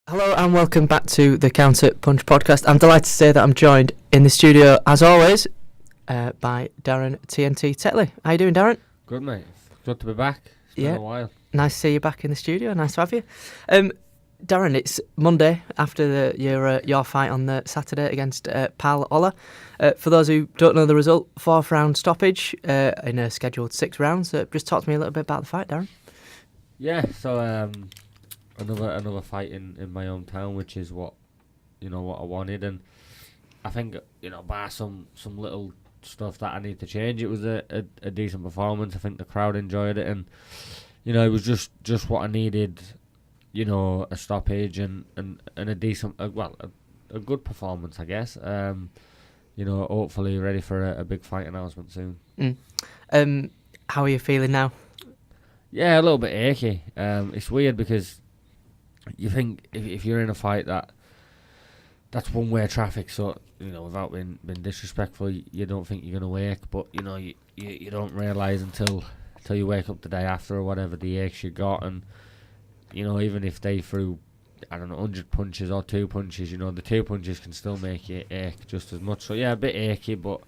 Hello and welcome back to the Counter Punch podcast. I'm delighted to say that I'm joined in the studio, as always, by Darren Tetley. How you doing, Darren? Good, mate. Good to be back. It's been a while. Nice to see you back in the studio. Nice to have you. Darren, it's Monday after your fight on the Saturday against Pal Olah. For those who don't know the result, 4th round stoppage in a scheduled 6 rounds. Just talk to me a little bit about the fight, Darren. Yeah, so another fight in my hometown, which is what I wanted, and I think bar some little stuff that I need to change, it was a decent performance. I think the crowd enjoyed it, and it was just what I needed. A stoppage and a decent, a good performance, I guess. Hopefully ready for a big fight announcement soon. How are you feeling now? Yeah, a little bit achy. It's weird because you think if you're in a fight that's one-way traffic, so without being disrespectful, you don't think you're gonna wake, but you don't realise until you wake up the day after or whatever the aches you got, and even if they threw 100 punches or 2 punches, the 2 punches can still make you ache just as much. So yeah, a bit achy, but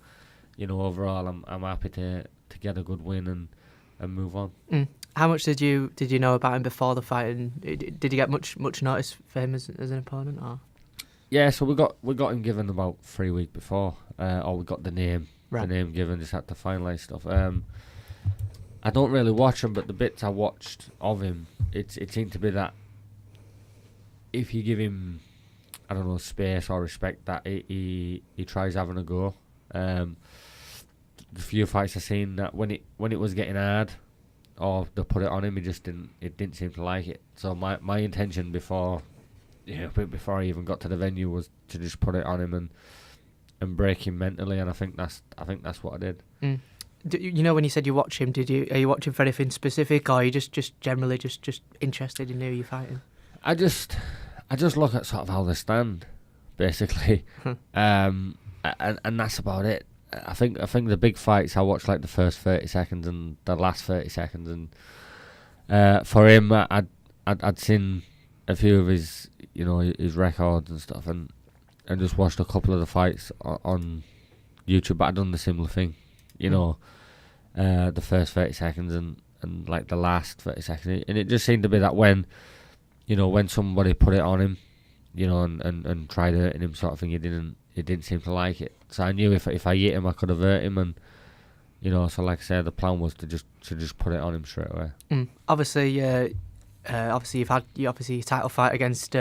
overall I'm happy to get a good win and move on. How much did you know about him before the fight, and did you get much notice for him as an opponent? Or? Yeah, so we got him given about 3 weeks before, or we got the name given, just had to finalise stuff. I don't really watch him, but the bits I watched of him, it seemed to be that if you give him space or respect, that he tries having a go. The few fights I've seen, that when it was getting hard, or they put it on him, it didn't seem to like it. So my intention before I even got to the venue was to just put it on him and break him mentally, and I think that's what I did. When you said you watch him, are you watching for anything specific, or are you just generally just interested in who you're fighting? I just look at sort of how they stand, basically, and that's about it. I think the big fights I watch, like the first 30 seconds and the last 30 seconds, and for him I'd seen a few of his his records and stuff, and just watched a couple of the fights on YouTube, but I'd done the similar thing, the first 30 seconds and like the last 30 seconds, and it just seemed to be that when somebody put it on him, and tried hurting him, sort of thing, he didn't seem to like it. So I knew if I hit him, I could have hurt him, and so like I said, the plan was to just put it on him straight away. Obviously you've had your title fight against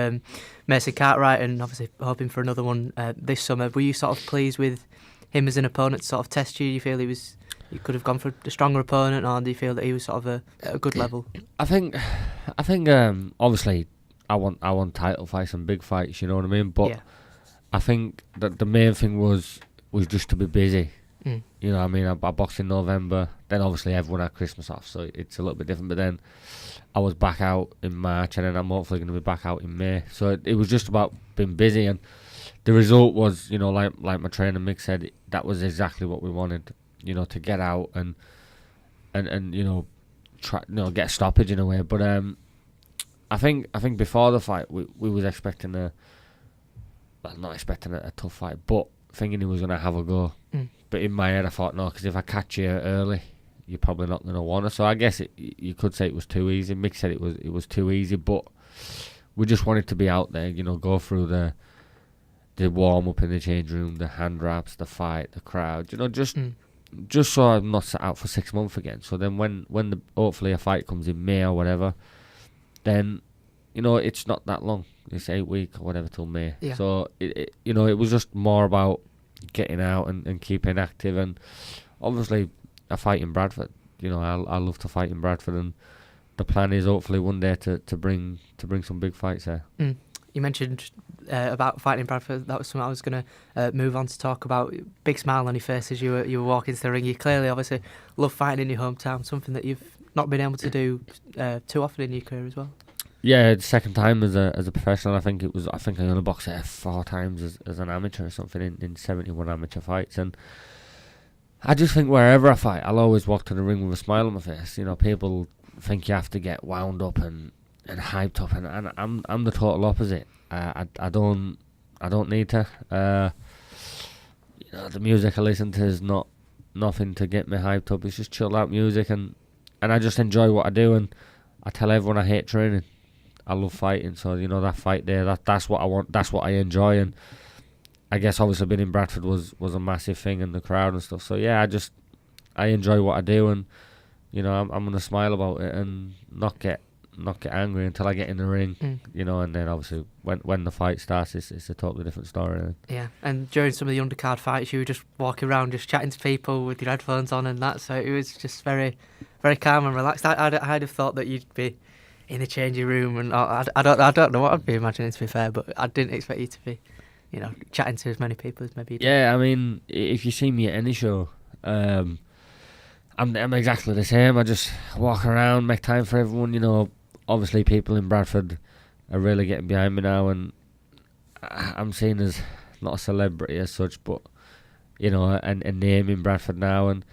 Mason Cartwright, and obviously hoping for another one this summer. Were you sort of pleased with him as an opponent to sort of test you? Do you feel you could have gone for a stronger opponent, or do you feel that he was sort of at a good level? I think obviously I want title fights and big fights, you know what I mean? But yeah. I think that the main thing was just to be busy. I boxed in November, then obviously everyone had Christmas off, so it's a little bit different, but then I was back out in March, and then I'm hopefully going to be back out in May. So it was just about being busy, and the result was, like my trainer Mick said, that was exactly what we wanted, to get out and try, get a stoppage in a way. But I think before the fight we was expecting not expecting a tough fight, but thinking he was going to have a go. But in my head I thought, no, because if I catch you early, you're probably not going to want to. So I guess you could say it was too easy. Mick said it was too easy, but we just wanted to be out there, go through the warm up in the change room, the hand wraps, the fight, the crowd, just so I'm not sat out for 6 months again. So then when hopefully a fight comes in May or whatever, then it's not that long. It's 8 weeks or whatever till May. Yeah. So it was just more about getting out and keeping active, and obviously a fight in Bradford. I love to fight in Bradford, and the plan is hopefully one day to bring some big fights there. You mentioned about fighting in Bradford. That was something I was going to move on to talk about. Big smile on your face as you were walking to the ring. You clearly, obviously, love fighting in your hometown. Something that you've not been able to do too often in your career as well. Yeah, the second time as a professional. I think I only boxed there 4 times as an amateur or something in 71 amateur fights, and I just think wherever I fight, I'll always walk to the ring with a smile on my face. People think you have to get wound up and hyped up, and I'm the total opposite. I don't need to. The music I listen to is nothing to get me hyped up. It's just chilled out music, and I just enjoy what I do. And I tell everyone I hate training. I love fighting, so that fight day, that's what I want. That's what I enjoy, and I guess obviously being in Bradford was a massive thing, and the crowd and stuff. So yeah, I enjoy what I do, and I'm gonna smile about it and not get angry until I get in the ring, and then obviously when the fight starts, it's a totally different story. Yeah, and during some of the undercard fights, you were just walking around, just chatting to people with your headphones on and that, so it was just very, very calm and relaxed. I'd have thought that you'd be in the changing room, and I don't know what I'd be imagining, to be fair, but I didn't expect you to be, chatting to as many people as maybe you did. Yeah, I mean, if you see me at any show, I'm exactly the same. I just walk around, make time for everyone. Obviously people in Bradford are really getting behind me now, and I'm seen as not a celebrity as such, but a name in Bradford now, and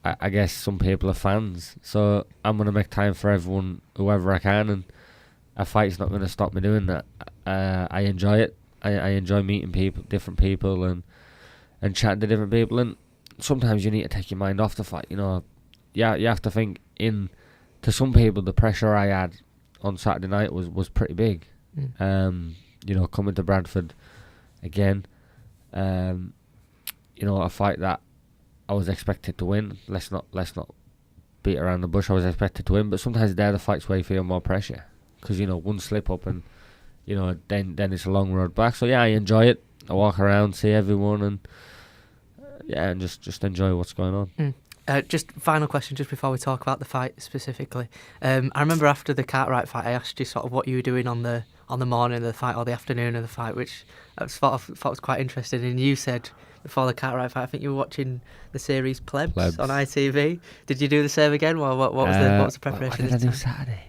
I guess some people are fans, so I'm gonna make time for everyone, whoever I can, and a fight's not gonna stop me doing that. I enjoy it. I enjoy meeting people, different people, and chatting to different people, and sometimes you need to take your mind off the fight. You have to think to some people, the pressure I had on Saturday night was pretty big. Coming to Bradford again, a fight that I was expected to win. Let's not beat around the bush. I was expected to win, but sometimes they're the fights where you feel more pressure, because one slip up and then it's a long road back. So yeah, I enjoy it. I walk around, see everyone, and and just enjoy what's going on. Just final question, just before we talk about the fight specifically. I remember after the Cartwright fight, I asked you sort of what you were doing on the morning of the fight or the afternoon of the fight, which I thought was quite interesting. And you said before the Cartwright fight, I think you were watching the series Plebs on ITV. Did you do the same again? Well, what was the preparation? What did I do Saturday?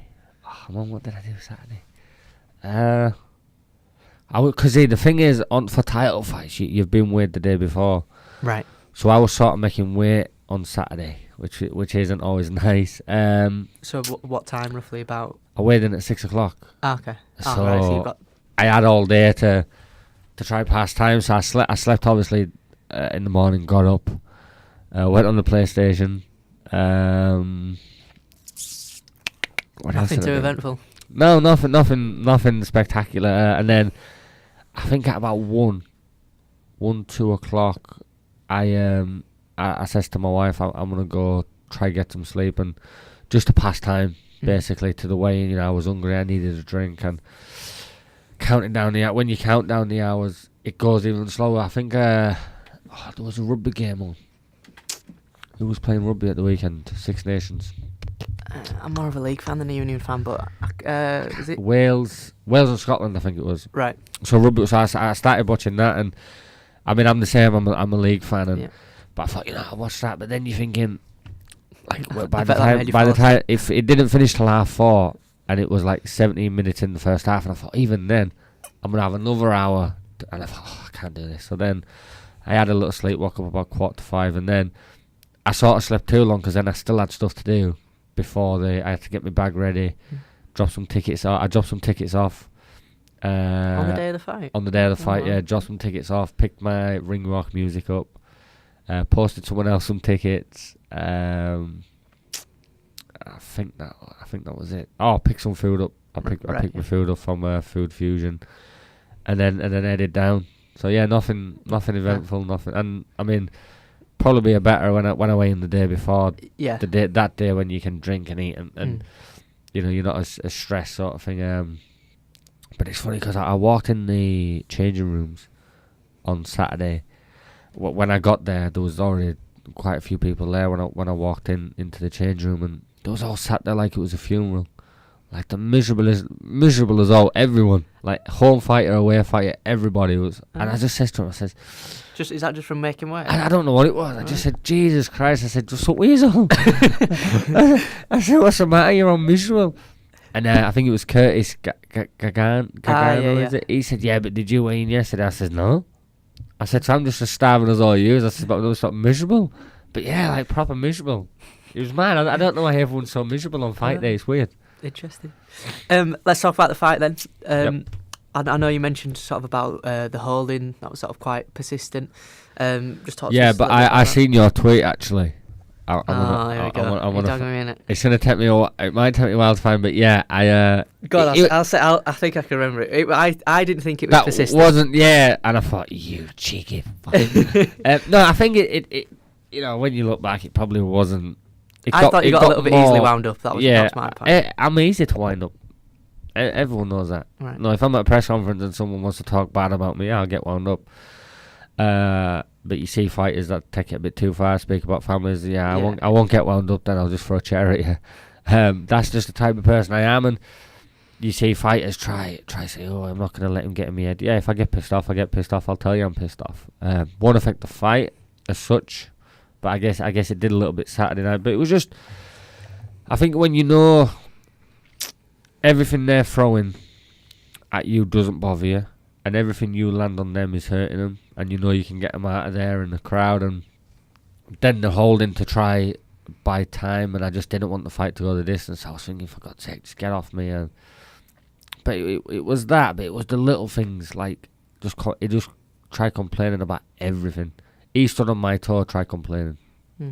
What did I do Saturday? Because the thing is, for title fights, you've been weighed the day before, right? So I was sort of making weight on Saturday, which isn't always nice. So what time roughly about? I weighed in at 6 o'clock. Okay. So, right, so you've got... I had all day to try pass time. So I slept obviously in the morning. Got up, went on the PlayStation. Nothing too eventful. No, nothing spectacular. And then I think at about 2 o'clock, I says to my wife, I'm gonna go try get some sleep, and just to pass time, basically, to the weigh-in. I was hungry, I needed a drink, and counting down when you count down the hours, it goes even slower. I think there was a rugby game on. Who was playing rugby at the weekend? Six Nations. I'm more of a league fan than a Union fan, but is it Wales and Scotland? I think it was. Right. So rugby. So I started watching that, and I mean I'm the same. I'm a league fan, and but I thought I watched that. But then you're thinking, like, by the time if it didn't finish till 4:30, and it was like 17 minutes in the first half, and I thought even then I'm gonna have another hour, and I thought I can't do this. So then I had a little sleep, woke up about 4:45, and then I sort of slept too long because then I still had stuff to do before I had to get my bag ready, drop some tickets. I dropped some tickets off. On the day of the fight? On the day of the fight, yeah. Dropped some tickets off, picked my ring rock music up, posted someone else some tickets. I think that was it. Oh, I picked some food up. I picked my food up from Food Fusion, and then headed down. So yeah, nothing eventful, nothing. And I mean, probably a better when I went in the day before. Yeah. That day when you can drink and eat and you're not as stressed sort of thing. But it's funny because I walked in the changing rooms on Saturday. When I got there was already quite a few people there when I walked into the change room, and they was all sat there like it was a funeral. Like the miserable as all, everyone. Like home fighter, away fighter, everybody was. And I just says to him, I says, is that just from making weight? I don't know what it was. I just said, Jesus Christ. I said, just what weasel. I said, what's the matter? You're all miserable. And I think it was Curtis Gagan. He said, yeah, but did you weigh in yesterday? I said, no. I said, so I'm just as starving as all you. I said, but I was sort of miserable. But yeah, like proper miserable. It was mad. I don't know why everyone's so miserable on fight day. It's weird. Interesting. Let's talk about the fight then. Yep. I know you mentioned sort of about the holding. That was sort of quite persistent. Just talk Yeah, to us but a little bit I about seen your tweet actually. here we go. It's gonna take me a while. It might take me a while to find, but yeah, God, I think I can remember it. I didn't think it was that persistent. wasn't, yeah, and I thought, you cheeky. No, I think it. You know, when you look back, it probably wasn't. I thought you got a little bit easily wound up. That was my point. I'm easy to wind up. Everyone knows that. Right. No, if I'm at a press conference and someone wants to talk bad about me, I'll get wound up. But you see fighters that take it a bit too far, speak about families. I won't get wound up. Then I'll just throw a chair at you. That's just the type of person I am. And you see fighters try say, "Oh, I'm not going to let him get in my head." Yeah, if I get pissed off, I get pissed off. I'll tell you I'm pissed off. Won't affect the fight as such. But I guess it did a little bit Saturday night. But it was just, I think when you know everything they're throwing at you doesn't bother you, and everything you land on them is hurting them, and you know you can get them out of there in the crowd, and then they're holding to try by time, and I just didn't want the fight to go the distance. I was thinking, for God's sake, just get off me. But it was that, but it was the little things, like, just try complaining about everything. He stood on my toe, tried complaining,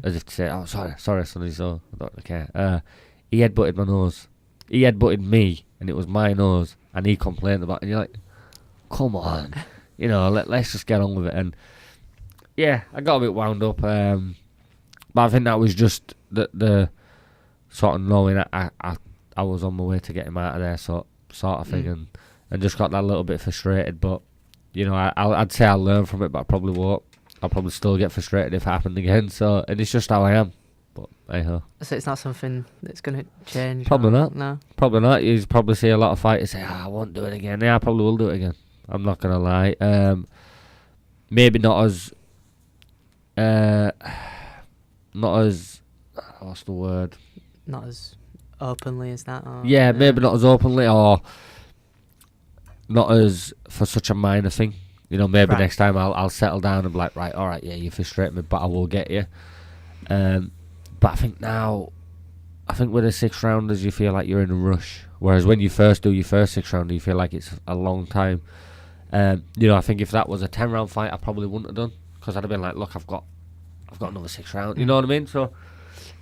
as if to say, "Oh, sorry, sonny, so I don't care." He headbutted my nose. He headbutted me, and it was my nose, and he complained about it. And you're like, come on, let's just get on with it. And yeah, I got a bit wound up, but I think that was just the sort of knowing that I was on my way to get him out of there, sort of thing, and just got that little bit frustrated. But I'd say I'll learn from it, but I probably won't. I'll probably still get frustrated if it happened again. So, and it's just how I am. But hey-ho. So it's not something that's going to change? Probably not. No? Probably not. You probably see a lot of fighters say, I won't do it again. Yeah, I probably will do it again. I'm not going to lie. Maybe not as... what's the word? Not as openly as that? Or, yeah, maybe not as openly, or not as for such a minor thing. Maybe next time I'll settle down and be like, right, all right, yeah, you frustrate me, but I will get you. But I think now, with the 6 rounders, you feel like you're in a rush. Whereas when you first do your first 6 rounder, you feel like it's a long time. I think if that was a 10-round fight, I probably wouldn't have done, because I'd have been like, look, I've got another 6 rounds. You know what I mean? So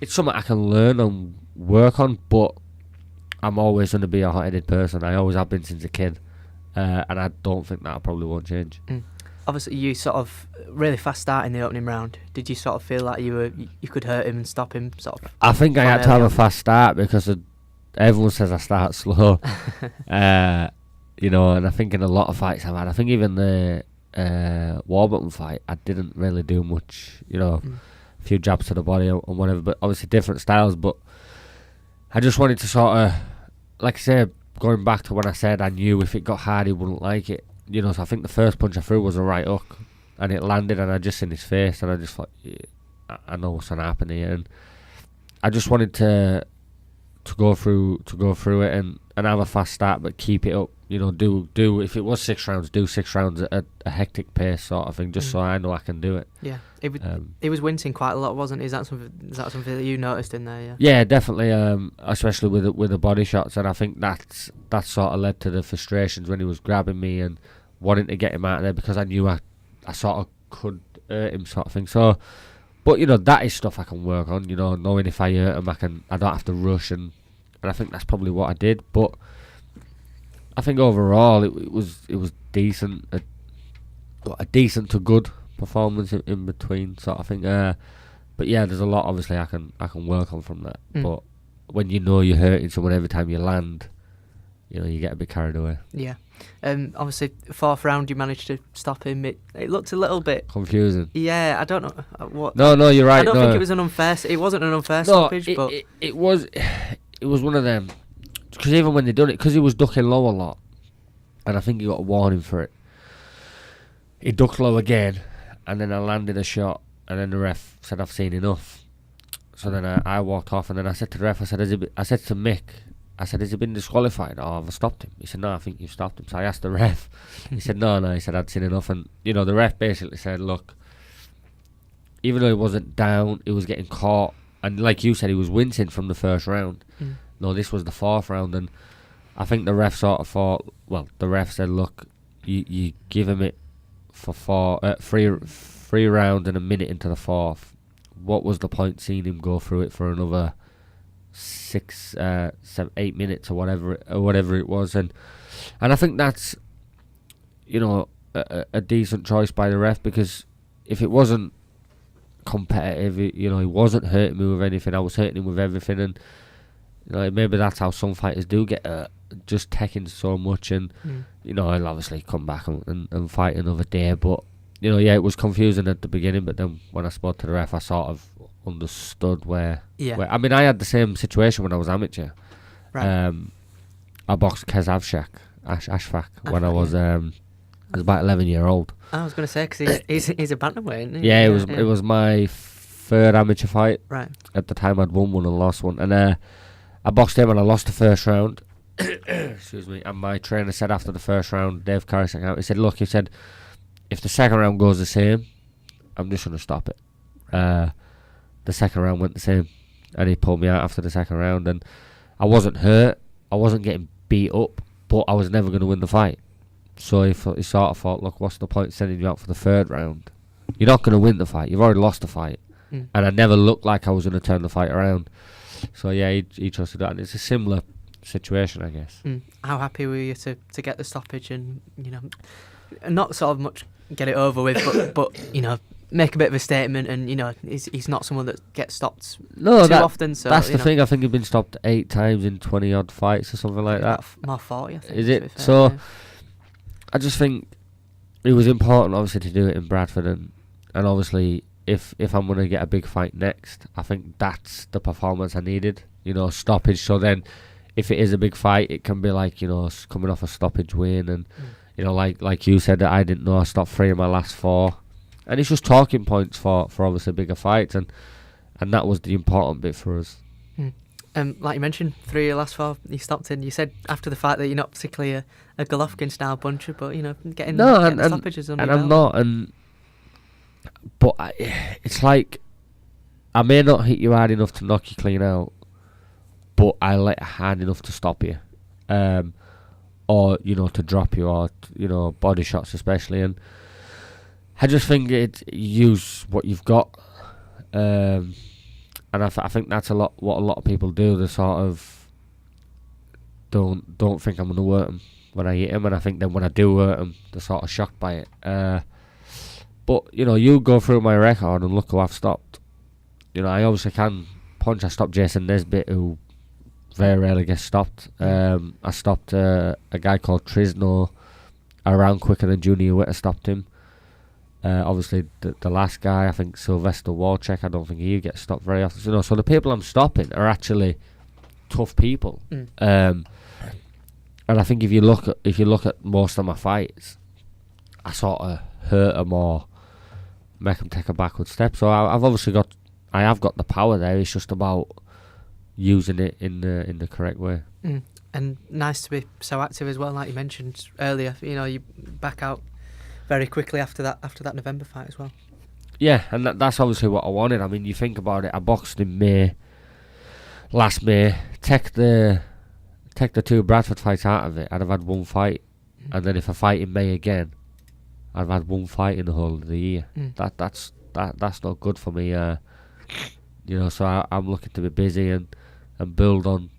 it's something I can learn and work on, but I'm always going to be a hot-headed person. I always have been since a kid. And I don't think that probably won't change. Obviously, you sort of really fast start in the opening round. Did you sort of feel like you could hurt him and stop him? I think I had to have a fast start because everyone says I start slow. And I think in a lot of fights I've had, I think even the Warburton fight, I didn't really do much. A few jabs to the body and whatever, but obviously different styles. But I just wanted to sort of, like I said, going back to when I said I knew if it got hard he wouldn't like it, so I think the first punch I threw was a right hook, and it landed, and I just seen his face, and I just thought, yeah, I know what's gonna happen here, and I just wanted to go through it and have a fast start, but keep it up. Do if it was 6 rounds, do 6 rounds at a hectic pace, sort of thing, just so I know I can do it. Yeah, it was wincing quite a lot, wasn't it? Is that something that you noticed in there? Yeah, definitely. Especially with the body shots, and I think that sort of led to the frustrations when he was grabbing me and wanting to get him out of there, because I knew I sort of could hurt him, sort of thing. So, but that is stuff I can work on. Knowing if I hurt him, I don't have to rush, and I think that's probably what I did. But I think overall it was decent, a decent to good performance in between, sort of thing. But yeah, there's a lot obviously I can work on from that. But when you're hurting someone every time you land, you get a bit carried away. Yeah. Obviously, 4th round you managed to stop him. It looked a little bit confusing. Yeah, I don't know what. No, you're right. I don't think it was an unfair. It wasn't an unfair stoppage, but it was one of them. Because even when they done it, because he was ducking low a lot, and I think he got a warning for it. He ducked low again, and then I landed a shot, and then the ref said, "I've seen enough." So then I walked off, and then I said to the ref, I said to Mick, has he been disqualified, or have I stopped him? He said, "No, I think you've stopped him." So I asked the ref. He said, no, he said, "I'd seen enough." And the ref basically said, look, even though he wasn't down, he was getting caught, and like you said, he was wincing from the first round. no, this was the 4th round, and I think the ref sort of thought, well, the ref said, look, you give him it for three rounds and a minute into the 4th. What was the point seeing him go through it for another 6, 7, 8 minutes or whatever it was, and I think that's, you know, a decent choice by the ref, because if it wasn't competitive, you know, he wasn't hurting me with anything, I was hurting him with everything, and you know, maybe that's how some fighters do get just taking so much, and you know, I'll obviously come back and fight another day, but you know, yeah, it was confusing at the beginning, but then when I spoke to the ref, I sort of understood where I mean, I had the same situation when I was amateur. Right. I boxed Kez Ashfaq when I was about 11-year-old. I was going to say, because he's a bantamweight, isn't he? Yeah, it was my 3rd amateur fight. Right. At the time, I'd won one and lost one, and I boxed him and I lost the 1st round. Excuse me. And my trainer said after the 1st round, Dave Carrick, he said, look, he said, if the 2nd round goes the same, I'm just going to stop it. The 2nd round went the same, and he pulled me out after the 2nd round, and I wasn't hurt, I wasn't getting beat up, but I was never going to win the fight. So he sort of thought, look, what's the point sending you out for the 3rd round? You're not going to win the fight, you've already lost the fight. And I never looked like I was going to turn the fight around. So yeah, he trusted that, and it's a similar situation, I guess. How happy were you to get the stoppage, and you know, not sort of much get it over with, but you know, make a bit of a statement, and you know, he's not someone that gets stopped too often. So that's the thing. I think he's been stopped 8 times in 20 odd fights or something like that. More 40, I think. Is it? So I just think it was important, obviously, to do it in Bradford, and obviously, if I'm going to get a big fight next, I think that's the performance I needed. You know, stoppage. So then, if it is a big fight, it can be like, you know, coming off a stoppage win, and you know, like you said, that I didn't know I stopped 3 of my last 4. And it's just talking points for obviously bigger fights, and that was the important bit for us. Like you mentioned, 3 of your last 4 you stopped in. You said after the fight that you're not particularly a Golovkin style puncher, but you know, getting stoppages under your belt. I'm not. But it's like, I may not hit you hard enough to knock you clean out, but I let hard enough to stop you, or you know, to drop you, or you know, body shots especially, and I just think use what you've got, and I think that's what a lot of people do. They sort of don't think I'm going to hurt them when I hit them, and I think then when I do hurt them, they're sort of shocked by it. But you know, you go through my record and look who I've stopped. You know, I obviously can punch. I stopped Jason Nesbitt, who very rarely gets stopped. I stopped a guy called Trisno around quicker than Junior Witter stopped him. Obviously, the last guy, I think Sylvester Warchek, I don't think he gets stopped very often. You know, so the people I'm stopping are actually tough people. And I think if you look at most of my fights, I sort of hurt them or make them take a backward step. So I have got the power there. It's just about using it in the correct way. And nice to be so active as well, like you mentioned earlier. You know, you back out very quickly after that November fight as well. Yeah, and that's obviously what I wanted. I mean, you think about it, I boxed in last May. Take the 2 Bradford fights out of it, I'd have had 1 fight, and then if I fight in May again, I'd have had 1 fight in the whole of the year. That's not good for me. You know, so I'm looking to be busy and build on.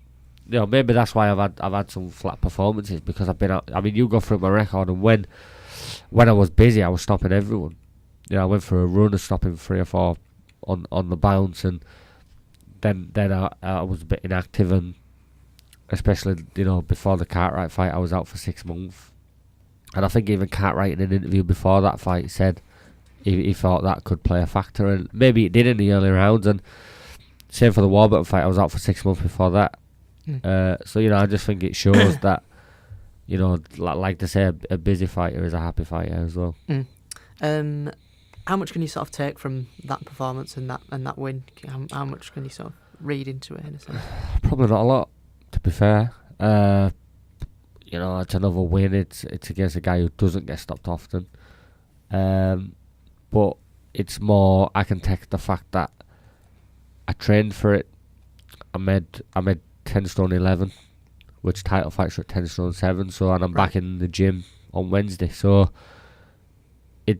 You know, maybe that's why I've had some flat performances, because I've been out. I mean, you go through my record, and when I was busy, I was stopping everyone. You know, I went for a run of stopping 3 or 4 on the bounce, and then I was a bit inactive, and especially, you know, before the Cartwright fight, I was out for 6 months. And I think even Cartwright in an interview before that fight said he thought that could play a factor, and maybe it did in the early rounds. And same for the Warburton fight, I was out for 6 months before that. So, you know, I just think it shows that, you know, like to say, a busy fighter is a happy fighter as well. How much can you sort of take from that performance and that win? How much can you sort of read into it in a sense? Probably not a lot, to be fair. You know, it's another win. It's against a guy who doesn't get stopped often. But it's more, I can take the fact that I trained for it. I made 10 stone 11, which title fights are at 10 stone 7. So, and I'm back in the gym on Wednesday. So you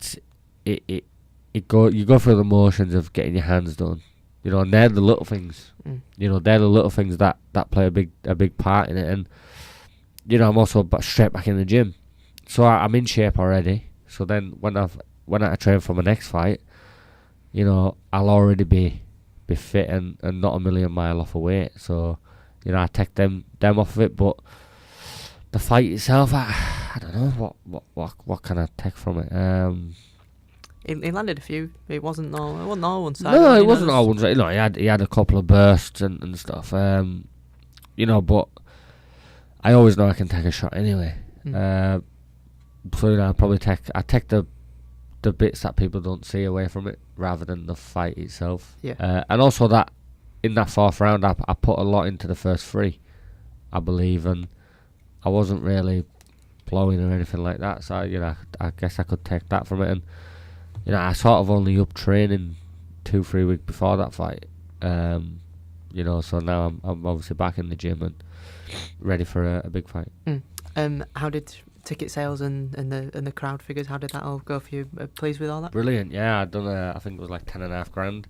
go through the motions of getting your hands done, and they're the little things. They're the little things that play a big part in it. And I'm also straight back in the gym, so I'm in shape already. So then when I train for my next fight, I'll already be fit and not a million mile off away. So I take them off of it. But the fight itself, I don't know what can I take from it. He landed a few. It wasn't all one side. No, it wasn't all one side. He had a couple of bursts and stuff. But I always know I can take a shot anyway. So I'll probably take the bits that people don't see away from it rather than the fight itself. Yeah. And also that in that fourth round, I put a lot into the first three, I believe, and I wasn't really blowing or anything like that. So I guess I could take that from it. And I sort of only up training 2-3 weeks before that fight. So now I'm obviously back in the gym and ready for a big fight. How did ticket sales and the crowd figures? How did that all go for you? Pleased with all that? Brilliant. Yeah, I'd done. I think it was like 10.5 grand.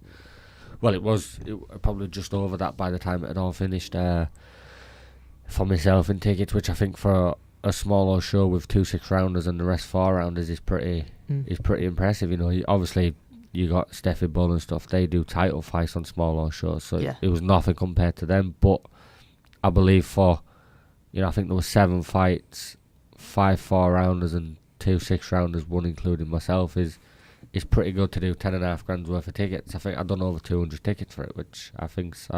Well, it was probably just over that by the time it had all finished. For myself in tickets, which I think for a smaller show with 2 6-rounders and the rest 4-rounders is pretty impressive. Obviously you got Steffi Bull and stuff. They do title fights on smaller shows, so it was nothing compared to them. But I believe for I think there were 7 fights, 5 4-rounders and 2 6-rounders, one including myself, is pretty good to do 10.5 grand worth of tickets. I think I've done over 200 tickets for it, which I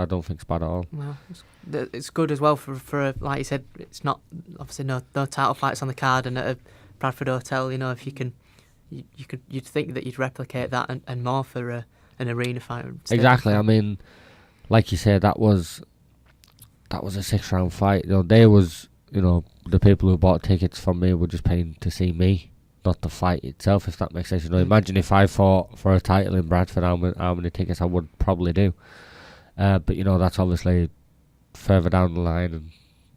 don't think's bad at all. Well, it's good as well for like you said. It's not obviously no title fights on the card, and at a Bradford Hotel, if you can, you'd think that you'd replicate that and more for an arena fight. Exactly. I mean, like you said, that was a 6-round fight. They was the people who bought tickets from me were just paying to see me, not the fight itself, if that makes sense. Imagine if I fought for a title in Bradford, how many tickets I would probably do. But that's obviously further down the line, and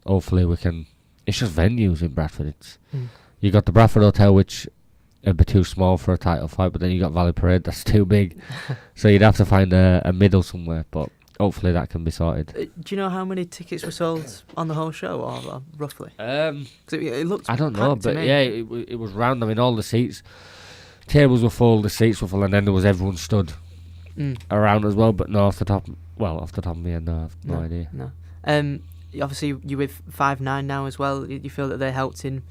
hopefully we can. It's just venues in Bradford. You got the Bradford Hotel, which a bit too small for a title fight, but then you got Valley Parade, that's too big. So you'd have to find a middle somewhere, but hopefully that can be sorted. Do you know how many tickets were sold on the whole show, or roughly? It looks. I don't know, but it was round. I mean, all the seats, tables were full, the seats were full, and then there was everyone stood around as well. But no, off the top of my head, no, I have no idea. No. Obviously, you're with 5'9" now as well. You feel that they helped in,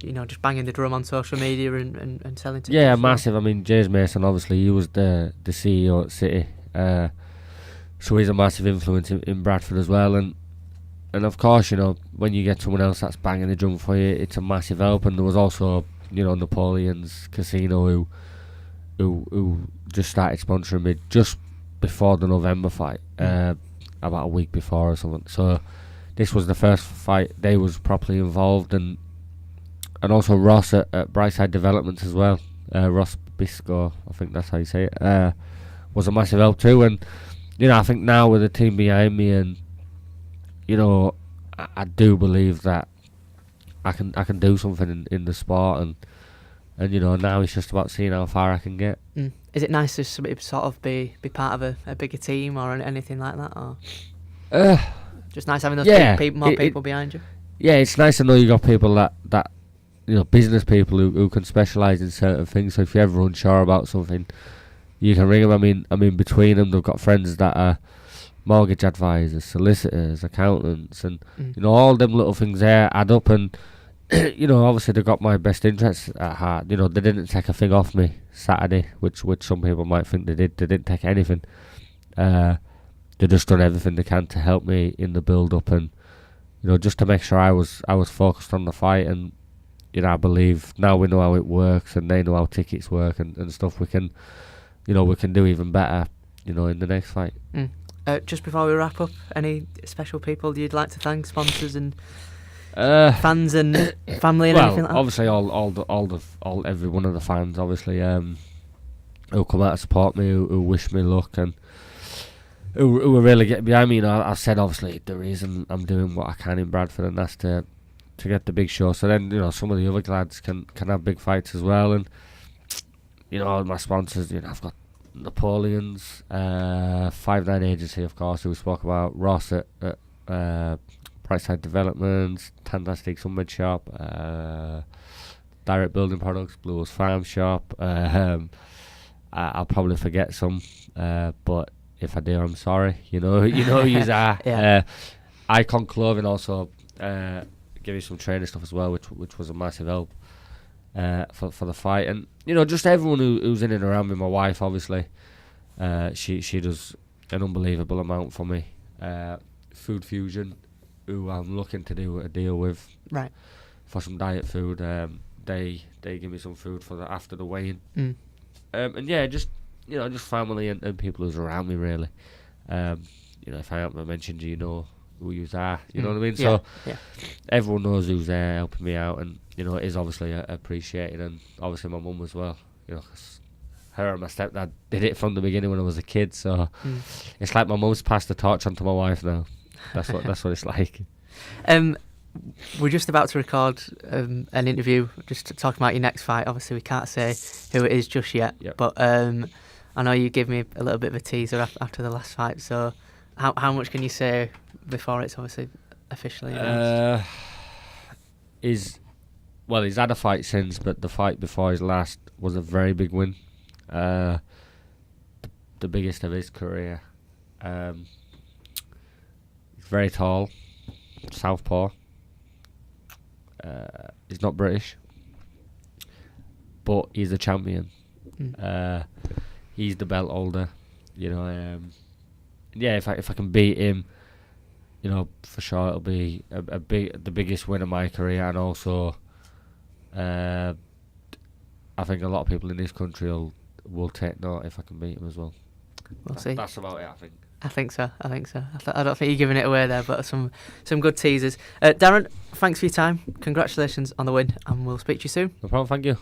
just banging the drum on social media and selling tickets? Yeah, massive. I mean, James Mason, obviously, he was the CEO at City. So he's a massive influence in Bradford as well, and of course, when you get someone else that's banging the drum for you, it's a massive help. And there was also, Napoleon's Casino who just started sponsoring me just before the November fight, about a week before or something. So this was the first fight they was properly involved, and also Ross at Brightside Developments as well. Ross Bisco, I think that's how you say it, was a massive help too. And I think now with the team behind me, and I do believe that I can do something in the sport, and now it's just about seeing how far I can get. Is it nice to sort of be part of a bigger team or anything like that, or just nice having those more people behind you? Yeah, it's nice to know you got people that business people who can specialise in certain things. So if you're ever unsure about something, you can ring them. I mean, between them, they've got friends that are mortgage advisors, solicitors, accountants, and all them little things there add up. And obviously they got my best interests at heart. They didn't take a thing off me Saturday, which some people might think they did. They didn't take anything. They just done everything they can to help me in the build up, and just to make sure I was focused on the fight. And I believe now we know how it works, and they know how tickets work and stuff. We can. We can do even better, in the next fight. Just before we wrap up, any special people you'd like to thank, sponsors and fans and family and anything like that? Obviously all every one of the fans, obviously, who come out to support me, who wish me luck, and who are really getting behind me. You know, I said obviously the reason I'm doing what I can in Bradford, and that's to get the big show. So then, you know, some of the other lads can have big fights as well. And, you know, my sponsors, you know, I've got Napoleon's, 59 Agency, of course, who we spoke about, Ross at Brightside Developments, Fantastic Sunbed Shop, Direct Building Products, Blue Hills Farm Shop. I'll probably forget some, but if I do, I'm sorry. You know yous are. Yeah. Icon Clothing also give you some training stuff as well, which was a massive help for the fight. And, you know, just everyone who's in and around me. My wife, obviously, she does an unbelievable amount for me. Food Fusion, who I'm looking to do a deal with, right, for some diet food. They give me some food for after the weigh-in. And yeah, just family and people who's around me, really. You know, if I haven't mentioned you, know who you are. You know what I mean? Yeah. So everyone knows who's there helping me out, and, you know, it is obviously appreciated, and obviously my mum as well. You know, 'cause her and my stepdad did it from the beginning when I was a kid, so it's like my mum's passed the torch on to my wife now. That's what it's like. We're just about to record an interview, just talking about your next fight. Obviously, we can't say who it is just yet, but I know you gave me a little bit of a teaser after the last fight. So, how much can you say before it's obviously officially announced? He's had a fight since, but the fight before his last was a very big win, the biggest of his career. He's very tall, southpaw. He's not British, but he's a champion. He's the belt holder, you know. If I can beat him, you know, for sure it'll be the biggest win of my career, and also I think a lot of people in this country will take note if I can beat him as well. We'll see. That's about it, I think. I think so. I don't think you're giving it away there, but some good teasers. Darren, thanks for your time. Congratulations on the win, and we'll speak to you soon. No problem, thank you.